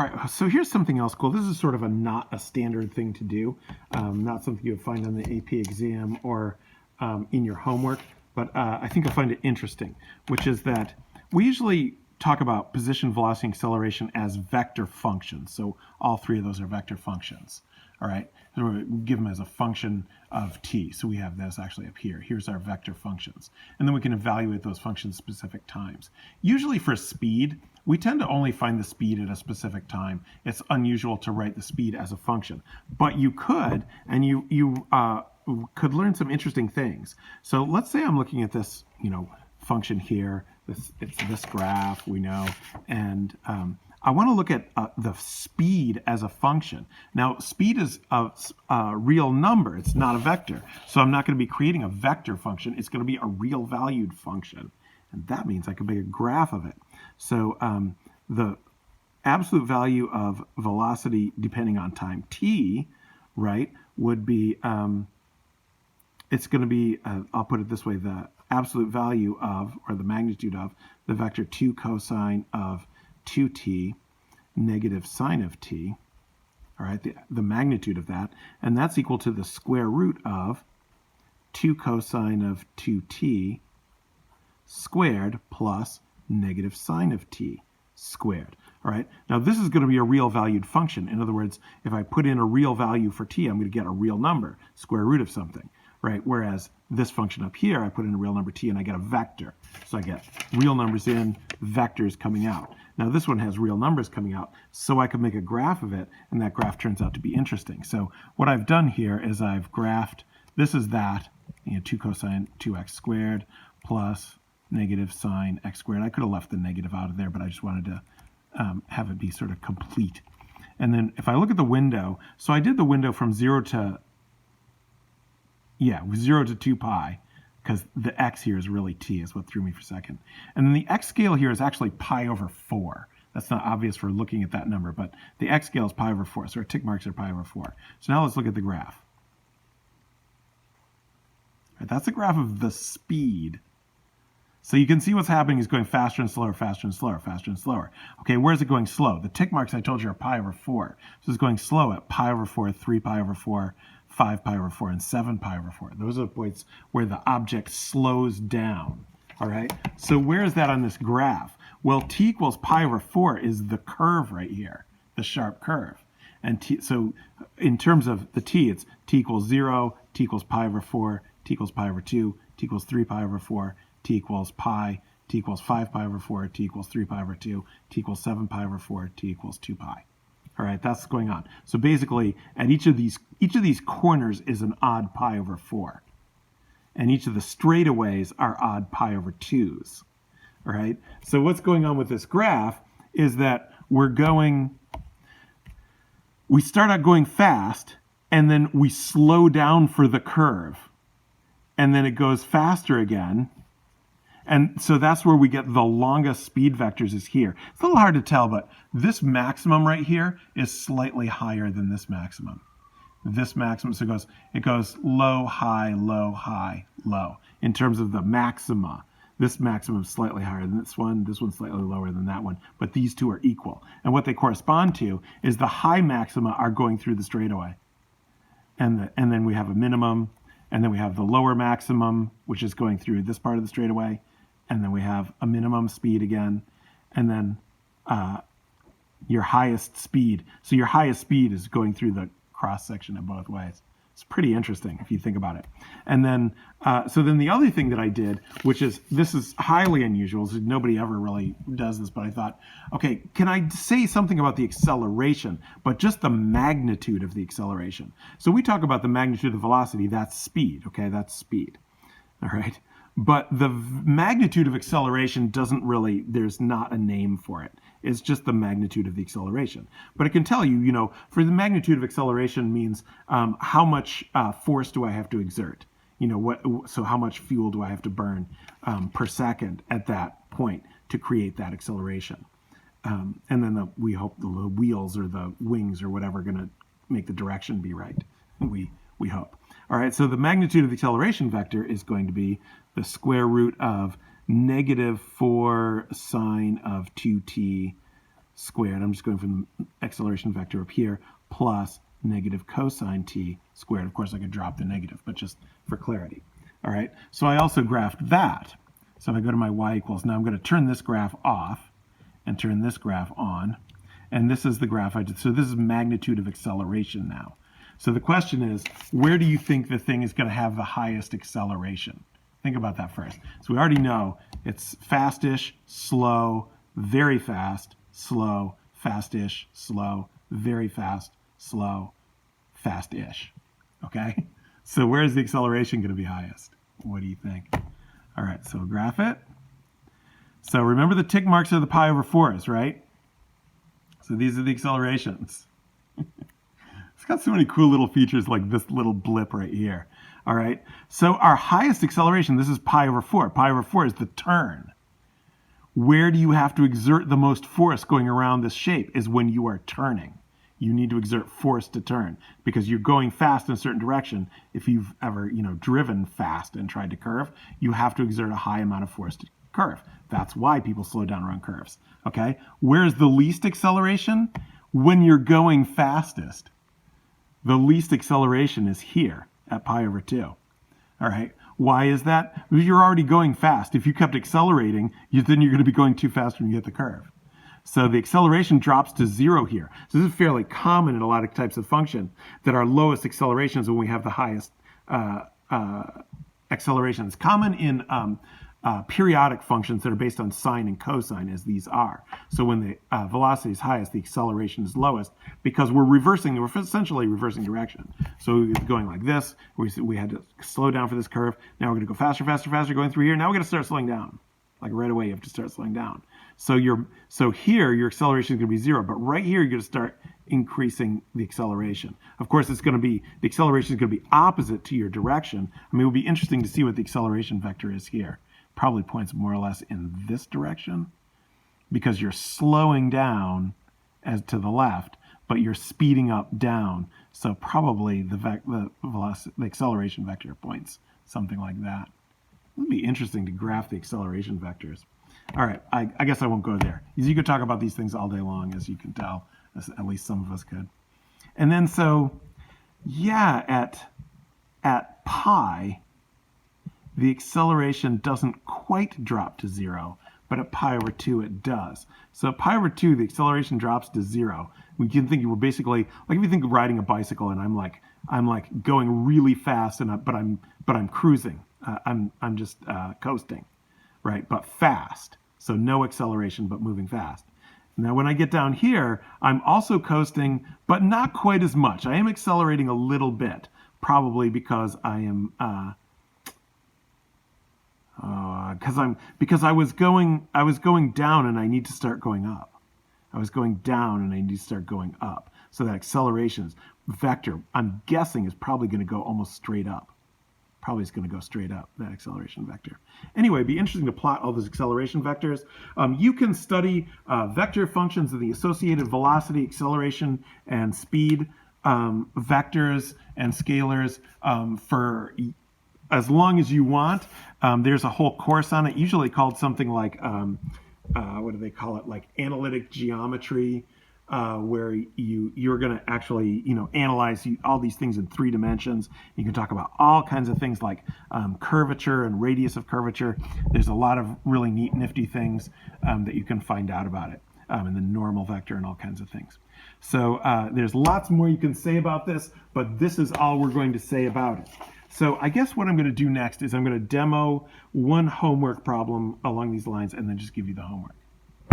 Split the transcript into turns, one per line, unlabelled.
All right, so here's something else cool. This is sort of not a standard thing to do, not something you would find on the AP exam or in your homework, but I think you'll find it interesting, which is that we usually talk about position, velocity, and acceleration as vector functions. So all three of those are vector functions. All right, so we give them as a function of t. So we have this actually up here. Here's our vector functions. And then we can evaluate those functions specific times. Usually for speed, we tend to only find the speed at a specific time. It's unusual to write the speed as a function. But you could, and you could learn some interesting things. So let's say I'm looking at this, function here. It's this graph, we know, and I want to look at the speed as a function. Now, speed is a real number. It's not a vector. So I'm not going to be creating a vector function. It's going to be a real valued function. And that means I can make a graph of it. So the absolute value of velocity depending on time t, right, would be, it's going to be, I'll put it this way, the absolute value of, or the magnitude of, the vector 2 cosine of 2t negative sine of t, all right, the magnitude of that, and that's equal to the square root of 2 cosine of 2t squared plus negative sine of t squared. All right, now this is going to be a real valued function. In other words, if I put in a real value for t, I'm going to get a real number, square root of something, right? Whereas this function up here, I put in a real number t and I get a vector. So I get real numbers in, vectors coming out. Now this one has real numbers coming out, so I can make a graph of it, and that graph turns out to be interesting. So what I've done here is I've graphed, this is that, 2 cosine 2x squared plus negative sine x squared. I could have left the negative out of there, but I just wanted to have it be sort of complete. And then if I look at the window, so I did the window from 0 to 2 pi, because the x here is really t, is what threw me for a second. And then the x scale here is actually pi over 4. That's not obvious for looking at that number, but the x scale is pi over 4, so our tick marks are pi over 4. So now let's look at the graph. Right, that's a graph of the speed. So you can see what's happening is going faster and slower, faster and slower, faster and slower. Okay, where is it going slow? The tick marks I told you are pi over 4. So it's going slow at pi over 4, 3 pi over 4, 5 pi over 4, and 7 pi over 4. Those are the points where the object slows down. All right, so where is that on this graph? Well, t equals pi over 4 is the curve right here, the sharp curve. And so in terms of the t, it's t equals 0, t equals pi over 4, t equals pi over 2, t equals 3 pi over 4, t equals pi, t equals 5 pi over 4, t equals 3 pi over 2, t equals 7 pi over 4, t equals 2 pi. All right, that's going on. So basically, at each of these corners is an odd pi over 4. And each of the straightaways are odd pi over 2s. All right, so what's going on with this graph is that we start out going fast, and then we slow down for the curve. And then it goes faster again. And so that's where we get the longest speed vectors is here. It's a little hard to tell, but this maximum right here is slightly higher than this maximum. This maximum, so it goes low, high, low, high, low. In terms of the maxima, this maximum is slightly higher than this one's slightly lower than that one, but these two are equal. And what they correspond to is the high maxima are going through the straightaway. And then we have a minimum, and then we have the lower maximum, which is going through this part of the straightaway. And then we have a minimum speed again, and then your highest speed. So your highest speed is going through the cross section of both ways. It's pretty interesting if you think about it. And then, so then the other thing that I did, this is highly unusual, so nobody ever really does this, but I thought, okay, can I say something about the acceleration, but just the magnitude of the acceleration? So we talk about the magnitude of velocity, that's speed, okay, that's speed, all right? But the magnitude of acceleration there's not a name for it. It's just the magnitude of the acceleration. But it can tell you, for the magnitude of acceleration means how much force do I have to exert? So how much fuel do I have to burn per second at that point to create that acceleration? And then we hope the wheels or the wings or whatever are going to make the direction be right. We hope. All right, so the magnitude of the acceleration vector is going to be the square root of negative 4 sine of 2t squared, I'm just going from the acceleration vector up here, plus negative cosine t squared. Of course, I could drop the negative, but just for clarity. All right, so I also graphed that. So if I go to my y equals, now I'm going to turn this graph off and turn this graph on. And this is the graph I did. So this is magnitude of acceleration now. So the question is, where do you think the thing is going to have the highest acceleration? Think about that first. So we already know it's fast-ish, slow, very fast, slow, fast-ish, slow, very fast, slow, fast-ish. Okay? So where is the acceleration going to be highest? What do you think? All right, so graph it. So remember the tick marks are the pi over 4s, right? So these are the accelerations. It's got so many cool little features like this little blip right here. All right, so our highest acceleration, this is pi over 4. Pi over 4 is the turn. Where do you have to exert the most force going around this shape is when you are turning. You need to exert force to turn because you're going fast in a certain direction. If you've ever, driven fast and tried to curve, you have to exert a high amount of force to curve. That's why people slow down around curves, okay? Where's the least acceleration? When you're going fastest. The least acceleration is here at pi over 2, all right? Why is that? Because you're already going fast. If you kept accelerating, then you're going to be going too fast when you hit the curve. So the acceleration drops to 0 here. So this is fairly common in a lot of types of function, that our lowest acceleration is when we have the highest acceleration. It's common in periodic functions that are based on sine and cosine, as these are. So when the velocity is highest, the acceleration is lowest because we're essentially reversing direction. So it's going like this. We had to slow down for this curve. Now we're going to go faster, faster, faster going through here. Now we're going to start slowing down. Like right away, you have to start slowing down. So here, your acceleration is going to be 0, but right here, you're going to start increasing the acceleration. Of course, the acceleration is going to be opposite to your direction. I mean, it would be interesting to see what the acceleration vector is here. Probably points more or less in this direction because you're slowing down as to the left, but you're speeding up down. So probably the acceleration vector points something like that. It would be interesting to graph the acceleration vectors. All right, I guess I won't go there. You could talk about these things all day long, as you can tell. At least some of us could. And then so, yeah, at pi, the acceleration doesn't quite drop to 0, but at pi over 2 it does. So at pi over 2, the acceleration drops to 0. We can think we're basically, like if you think of riding a bicycle and I'm like going really fast, but I'm cruising. I'm just coasting, right? But fast. So no acceleration, but moving fast. Now, when I get down here, I'm also coasting, but not quite as much. I am accelerating a little bit, probably because I am, because I was going down and I need to start going up. I was going down and I need to start going up. So that acceleration's vector, I'm guessing, is probably going to go almost straight up. Probably is going to go straight up, that acceleration vector. Anyway, it'd be interesting to plot all those acceleration vectors. You can study vector functions of the associated velocity, acceleration, and speed vectors and scalars for as long as you want. There's a whole course on it, usually called something like, what do they call it, like analytic geometry, where you're going to actually analyze all these things in 3 dimensions. You can talk about all kinds of things like curvature and radius of curvature. There's a lot of really neat, nifty things that you can find out about it, and the normal vector and all kinds of things. So there's lots more you can say about this, but this is all we're going to say about it. So I guess what I'm going to do next is I'm going to demo one homework problem along these lines and then just give you the homework.